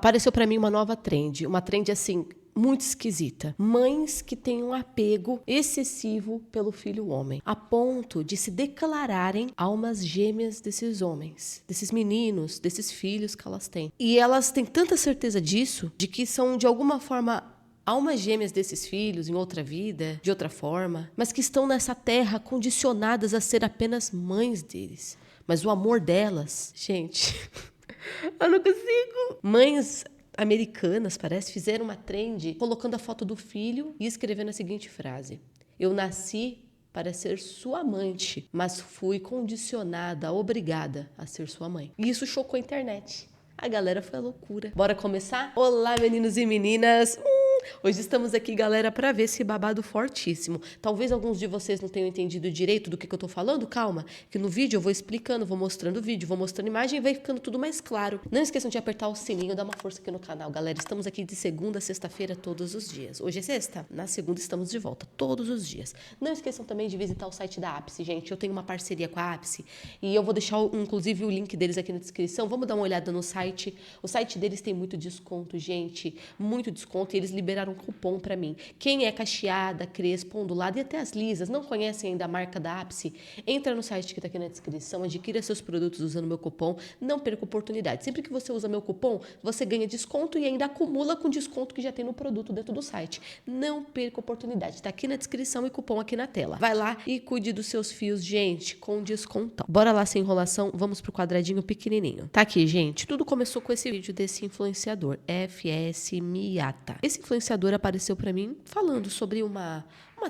Apareceu pra mim uma nova trend, uma trend assim muito esquisita. Mães que têm um apego excessivo pelo filho homem, a ponto de se declararem almas gêmeas desses homens, desses meninos, desses filhos que elas têm. E elas têm tanta certeza disso, de que são de alguma forma almas gêmeas desses filhos em outra vida, de outra forma, mas que estão nessa terra condicionadas a ser apenas mães deles. Mas o amor delas, gente, eu não consigo. Mães americanas, parece, fizeram uma trend colocando a foto do filho e escrevendo a seguinte frase: eu nasci para ser sua amante, mas fui condicionada, obrigada a ser sua mãe. E isso chocou a internet. A galera foi à loucura. Bora começar? Olá, meninos e meninas! Hoje estamos aqui, galera, para ver esse babado fortíssimo. Talvez alguns de vocês não tenham entendido direito do que eu tô falando. Calma, que no vídeo eu vou explicando, vou mostrando o vídeo, vou mostrando imagem e vai ficando tudo mais claro. Não esqueçam de apertar o sininho, dar uma força aqui no canal, galera. Estamos aqui de segunda a sexta-feira todos os dias. Hoje é sexta? Na segunda estamos de volta, todos os dias. Não esqueçam também de visitar o site da Ápice, gente. Eu tenho uma parceria com a Ápice e eu vou deixar, inclusive, o link deles aqui na descrição. Vamos dar uma olhada no site. O site deles tem muito desconto, gente. Muito desconto. E eles liberaram um cupom pra mim. Quem é cacheada, crespa, ondulada e até as lisas, não conhecem ainda a marca da Ápice, entra no site que tá aqui na descrição, adquira seus produtos usando meu cupom, não perca oportunidade. Sempre que você usa meu cupom, você ganha desconto e ainda acumula com desconto que já tem no produto dentro do site. Não perca oportunidade. Tá aqui na descrição e cupom aqui na tela. Vai lá e cuide dos seus fios, gente, com descontão. Bora lá sem enrolação, vamos pro quadradinho pequenininho. Tá aqui, gente. Tudo começou com esse vídeo desse influenciador, FS Miyata. Esse influenciador apareceu pra mim falando sobre uma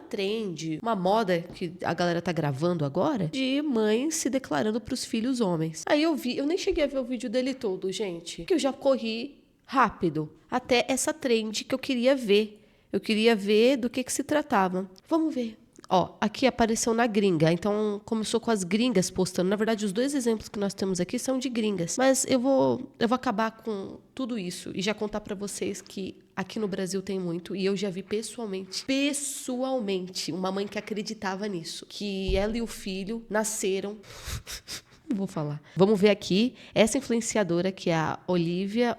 trend, uma moda que a galera tá gravando agora, de mães se declarando pros filhos homens. Aí eu vi, eu nem cheguei a ver o vídeo dele todo, gente, que eu já corri rápido até essa trend que eu queria ver. Eu queria ver do que se tratava. Vamos ver. Ó, aqui apareceu na gringa, então começou com as gringas postando. Na verdade, os dois exemplos que nós temos aqui são de gringas. Mas eu vou acabar com tudo isso e já contar pra vocês que aqui no Brasil tem muito, e eu já vi pessoalmente, uma mãe que acreditava nisso, que ela e o filho nasceram... Não vou falar. Vamos ver aqui, essa influenciadora, que é a Olivia,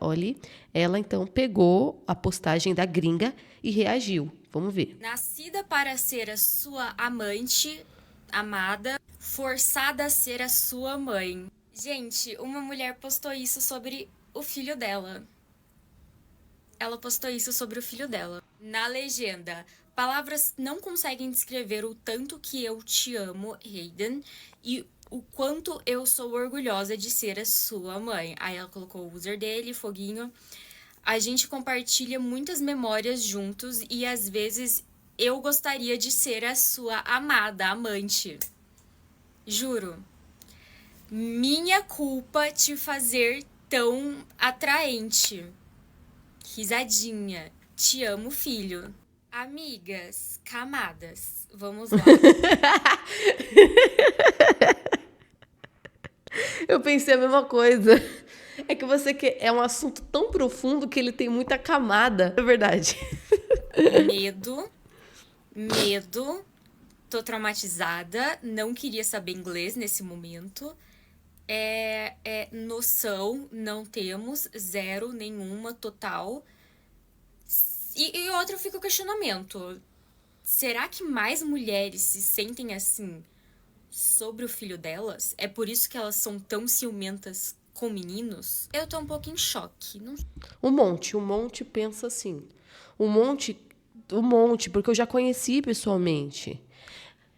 ela então pegou a postagem da gringa e reagiu. Vamos ver. Nascida para ser a sua amante, amada, forçada a ser a sua mãe. Gente, uma mulher postou isso sobre o filho dela. Ela postou isso sobre o filho dela. Na legenda, palavras não conseguem descrever o tanto que eu te amo, Hayden, e o quanto eu sou orgulhosa de ser a sua mãe. Aí ela colocou o user dele, foguinho. A gente compartilha muitas memórias juntos e às vezes eu gostaria de ser a sua amada amante. Juro. Minha culpa te fazer tão atraente. Risadinha. Te amo, filho. Amigas, camadas. Vamos lá. Eu pensei a mesma coisa. É que você quer... É um assunto tão profundo que ele tem muita camada. É verdade. Medo. Tô traumatizada. Não queria saber inglês nesse momento. Noção, não temos. Zero, nenhuma, total. E outro fica o questionamento. Será que mais mulheres se sentem assim sobre o filho delas? É por isso que elas são tão ciumentas com meninos? Eu tô um pouco em choque. Não... Um monte pensa assim. Um monte, porque eu já conheci pessoalmente.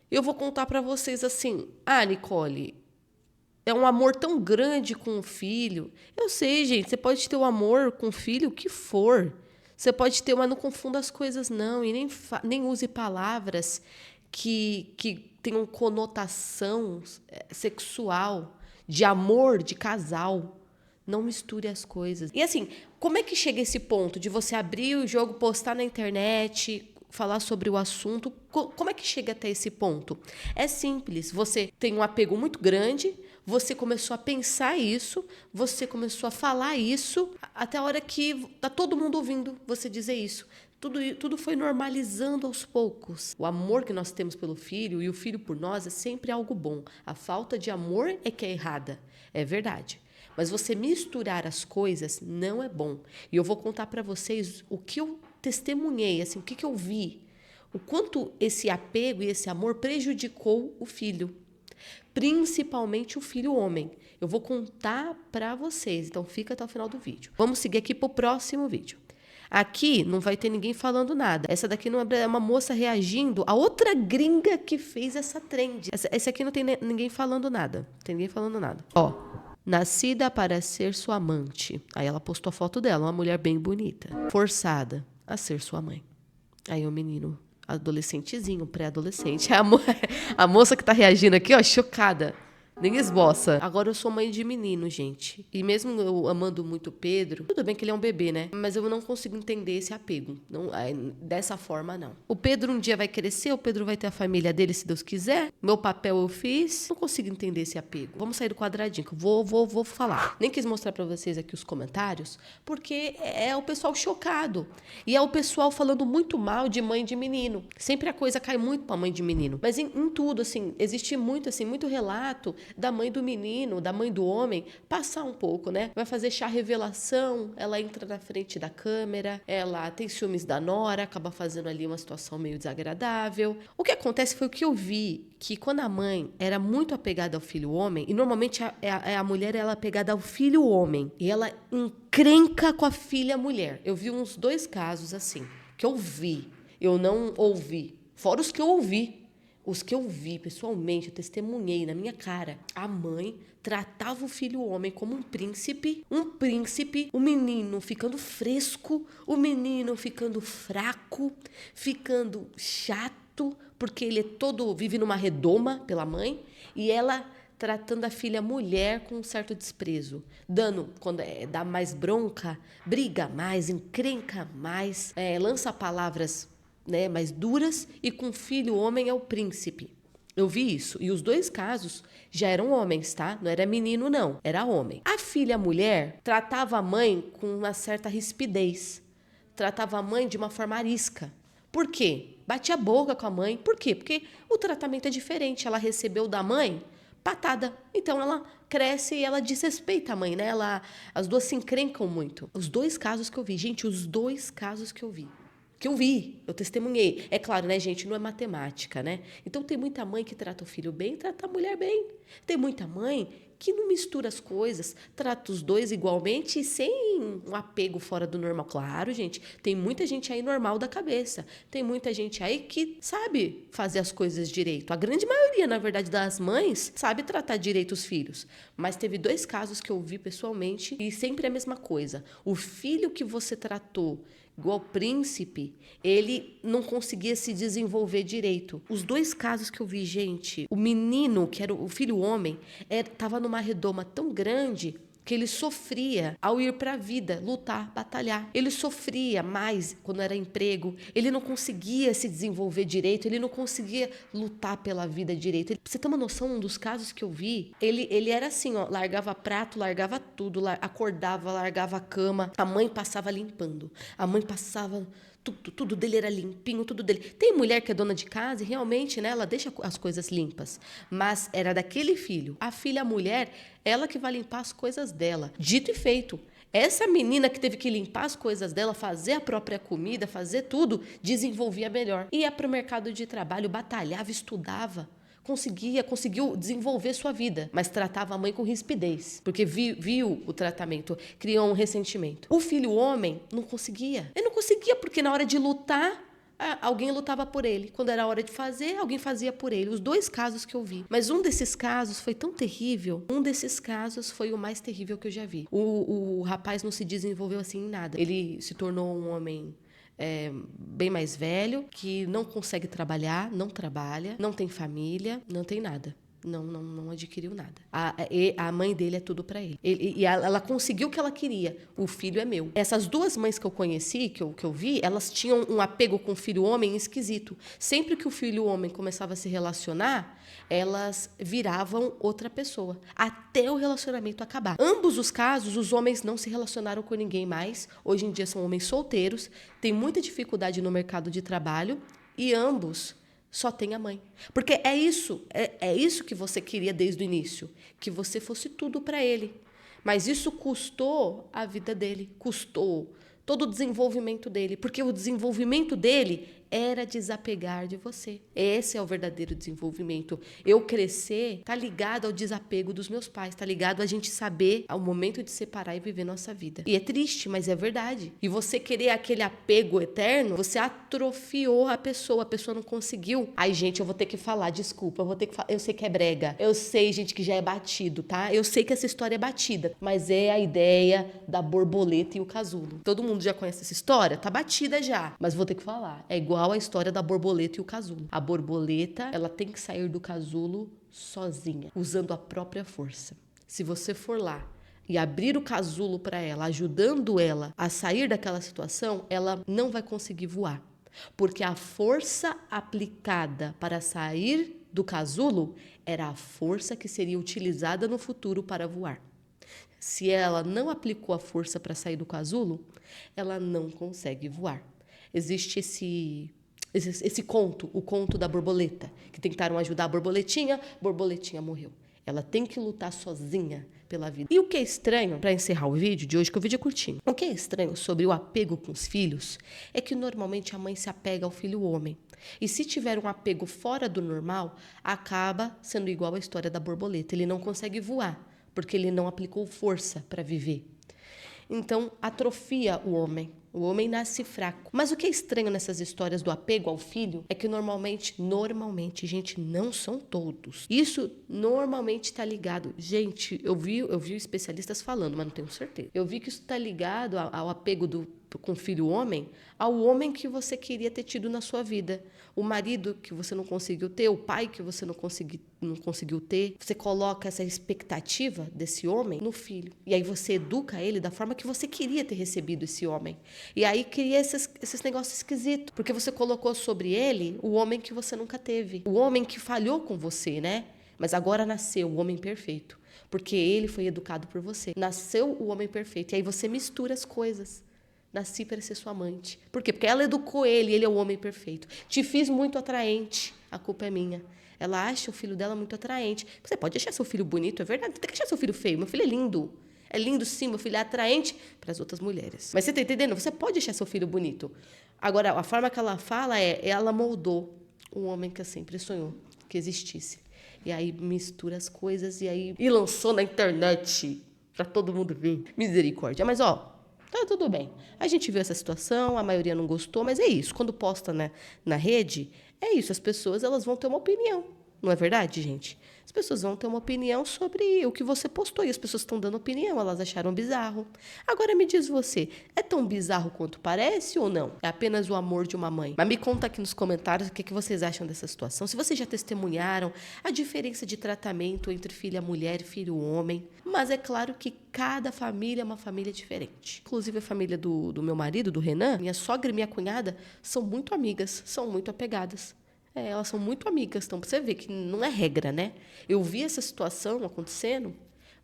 Eu vou contar pra vocês assim. Ah, Nicole, é um amor tão grande com o filho. Eu sei, gente, você pode ter o amor com o filho, o que for. Você pode ter, mas não confunda as coisas, não. E nem use palavras que tenham conotação sexual, de amor, de casal. Não misture as coisas. E assim, como é que chega esse ponto de você abrir o jogo, postar na internet, falar sobre o assunto? Como é que chega até esse ponto? É simples. Você tem um apego muito grande, você começou a pensar isso, você começou a falar isso, até a hora que tá todo mundo ouvindo você dizer isso. Tudo foi normalizando aos poucos. O amor que nós temos pelo filho e o filho por nós é sempre algo bom. A falta de amor é que é errada. É verdade. Mas você misturar as coisas não é bom. E eu vou contar para vocês o que eu testemunhei, assim, o que eu vi. O quanto esse apego e esse amor prejudicou o filho. Principalmente o filho homem. Eu vou contar para vocês, então fica até o final do vídeo. Vamos seguir aqui para o próximo vídeo. Aqui não vai ter ninguém falando nada. Essa daqui não é uma moça reagindo a outra gringa que fez essa trend. Essa aqui não tem ninguém falando nada. Não tem ninguém falando nada. Ó, nascida para ser sua amante. Aí ela postou a foto dela, uma mulher bem bonita. Forçada a ser sua mãe. Aí o menino, adolescentezinho, pré-adolescente. A moça que tá reagindo aqui, ó, chocada. Nem esboça. Agora eu sou mãe de menino, gente. E mesmo eu amando muito o Pedro, tudo bem que ele é um bebê, né? Mas eu não consigo entender esse apego. Não, dessa forma, não. O Pedro um dia vai crescer, o Pedro vai ter a família dele, se Deus quiser. Meu papel eu fiz. Não consigo entender esse apego. Vamos sair do quadradinho, que eu vou falar. Nem quis mostrar pra vocês aqui os comentários, porque é o pessoal chocado. E é o pessoal falando muito mal de mãe de menino. Sempre a coisa cai muito pra mãe de menino. Mas em tudo, assim, existe muito, assim, muito relato da mãe do menino, da mãe do homem, passar um pouco, né? Vai fazer chá revelação, ela entra na frente da câmera, ela tem ciúmes da nora, acaba fazendo ali uma situação meio desagradável. O que acontece foi o que eu vi, que quando a mãe era muito apegada ao filho homem, e normalmente a mulher ela é apegada ao filho homem, e ela encrenca com a filha mulher. Eu vi uns 2 casos assim, que eu vi, eu não ouvi, fora os que eu ouvi. Os que eu vi pessoalmente, eu testemunhei na minha cara. A mãe tratava o filho homem como um príncipe, o menino ficando fresco, o menino ficando fraco, ficando chato, porque ele vive numa redoma pela mãe, e ela tratando a filha mulher com um certo desprezo, quando dá mais bronca, briga mais, encrenca mais, lança palavras, né, mais duras, e com o filho homem é o príncipe. Eu vi isso. E os 2 casos já eram homens, tá? Não era menino, não. Era homem. A filha mulher tratava a mãe com uma certa rispidez. Tratava a mãe de uma forma arisca. Por quê? Batia a boca com a mãe. Por quê? Porque o tratamento é diferente. Ela recebeu da mãe patada. Então ela cresce e ela desrespeita a mãe, né? As duas se encrencam muito. Os 2 casos que eu vi. Gente, os 2 casos que eu vi. Que eu vi, eu testemunhei. É claro, né, gente, não é matemática, né? Então tem muita mãe que trata o filho bem, trata a mulher bem. Tem muita mãe que não mistura as coisas, trata os 2 igualmente e sem um apego fora do normal. Claro, gente, tem muita gente aí normal da cabeça. Tem muita gente aí que sabe fazer as coisas direito. A grande maioria, na verdade, das mães sabe tratar direito os filhos. Mas teve 2 casos que eu vi pessoalmente e sempre é a mesma coisa. O filho que você tratou igual príncipe, ele não conseguia se desenvolver direito. Os 2 casos que eu vi, gente, o menino, que era o filho homem, estava numa redoma tão grande que ele sofria ao ir para a vida, lutar, batalhar. Ele sofria mais quando era emprego, ele não conseguia se desenvolver direito, ele não conseguia lutar pela vida direito. Pra você ter uma noção, um dos casos que eu vi, ele era assim, ó, largava prato, largava tudo, acordava, largava a cama, a mãe passava limpando, a mãe passava... Tudo dele era limpinho, tudo dele. Tem mulher que é dona de casa e realmente, né, ela deixa as coisas limpas. Mas era daquele filho. A filha, a mulher, ela que vai limpar as coisas dela. Dito e feito. Essa menina que teve que limpar as coisas dela, fazer a própria comida, fazer tudo, desenvolvia melhor. Ia para o mercado de trabalho, batalhava, estudava. Conseguiu desenvolver sua vida, mas tratava a mãe com rispidez, porque viu o tratamento, criou um ressentimento. O filho homem não conseguia. Ele não conseguia porque na hora de lutar, alguém lutava por ele. Quando era hora de fazer, alguém fazia por ele. Os 2 casos que eu vi. Mas um desses casos foi tão terrível. Um desses casos foi o mais terrível que eu já vi. O rapaz não se desenvolveu assim em nada. Ele se tornou um homem... bem mais velho, que não consegue trabalhar, não trabalha, não tem família, não tem nada. Não adquiriu nada. A mãe dele é tudo para ele. Ela conseguiu o que ela queria. O filho é meu. Essas 2 mães que eu conheci, que eu vi, elas tinham um apego com o filho homem esquisito. Sempre que o filho homem começava a se relacionar, elas viravam outra pessoa. Até o relacionamento acabar. Ambos os casos, os homens não se relacionaram com ninguém mais. Hoje em dia são homens solteiros, têm muita dificuldade no mercado de trabalho e ambos só tem a mãe. Porque é isso que você queria desde o início, que você fosse tudo para ele. Mas isso custou a vida dele, custou todo o desenvolvimento dele, porque o desenvolvimento dele era desapegar de você. Esse é o verdadeiro desenvolvimento. Eu crescer tá ligado ao desapego dos meus pais, tá ligado a gente saber ao momento de separar e viver nossa vida. E é triste, mas é verdade. E você querer aquele apego eterno, você atrofiou a pessoa não conseguiu. Ai, gente, eu vou ter que falar, desculpa, eu vou ter que falar. Eu sei que é brega, eu sei, gente, que já é batido, tá? Eu sei que essa história é batida, mas é a ideia da borboleta e o casulo. Todo mundo já conhece essa história? Tá batida já, mas vou ter que falar. É igual a história da borboleta e o casulo. A borboleta, ela tem que sair do casulo sozinha, usando a própria força. Se você for lá e abrir o casulo para ela, ajudando ela a sair daquela situação, ela não vai conseguir voar. Porque a força aplicada para sair do casulo era a força que seria utilizada no futuro para voar. Se ela não aplicou a força para sair do casulo, ela não consegue voar. Existe esse conto, o conto da borboleta, que tentaram ajudar a borboletinha morreu. Ela tem que lutar sozinha pela vida. E o que é estranho, para encerrar o vídeo de hoje, que o vídeo é curtinho, o que é estranho sobre o apego com os filhos é que normalmente a mãe se apega ao filho homem. E se tiver um apego fora do normal, acaba sendo igual a história da borboleta. Ele não consegue voar, porque ele não aplicou força para viver. Então, atrofia o homem. O homem nasce fraco. Mas o que é estranho nessas histórias do apego ao filho é que normalmente, gente, não são todos. Isso normalmente está ligado. Gente, eu vi especialistas falando, mas não tenho certeza. Eu vi que isso está ligado ao apego com o filho homem, ao homem que você queria ter tido na sua vida. O marido que você não conseguiu ter, o pai que você não conseguiu ter. Você coloca essa expectativa desse homem no filho. E aí você educa ele da forma que você queria ter recebido esse homem. E aí cria esses negócios esquisitos. Porque você colocou sobre ele o homem que você nunca teve. O homem que falhou com você, né? Mas agora nasceu o homem perfeito. Porque ele foi educado por você. Nasceu o homem perfeito. E aí você mistura as coisas. Nasci para ser sua amante. Por quê? Porque ela educou ele é o homem perfeito. Te fiz muito atraente, a culpa é minha. Ela acha o filho dela muito atraente. Você pode achar seu filho bonito, é verdade. Você tem que achar seu filho feio. Meu filho é lindo. É lindo sim, meu filho é atraente para as outras mulheres. Mas você está entendendo? Você pode achar seu filho bonito. Agora, a forma que ela fala ela moldou um homem que sempre sonhou que existisse. E aí mistura as coisas e lançou na internet para todo mundo ver. Misericórdia. Mas, tá tudo bem. A gente viu essa situação, a maioria não gostou, mas é isso. Quando posta na rede, é isso. As pessoas elas vão ter uma opinião. Não é verdade, gente? As pessoas vão ter uma opinião sobre o que você postou. E as pessoas estão dando opinião, elas acharam bizarro. Agora me diz você, é tão bizarro quanto parece ou não? É apenas o amor de uma mãe? Mas me conta aqui nos comentários o que vocês acham dessa situação. Se vocês já testemunharam a diferença de tratamento entre filha mulher e filho homem. Mas é claro que cada família é uma família diferente. Inclusive a família do meu marido, do Renan, minha sogra e minha cunhada são muito amigas, são muito apegadas. Elas são muito amigas, então pra você ver que não é regra, né? Eu vi essa situação acontecendo,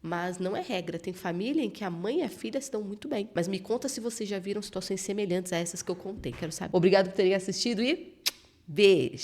mas não é regra. Tem família em que a mãe e a filha se dão muito bem. Mas me conta se vocês já viram situações semelhantes a essas que eu contei, quero saber. Obrigado por terem assistido e beijo!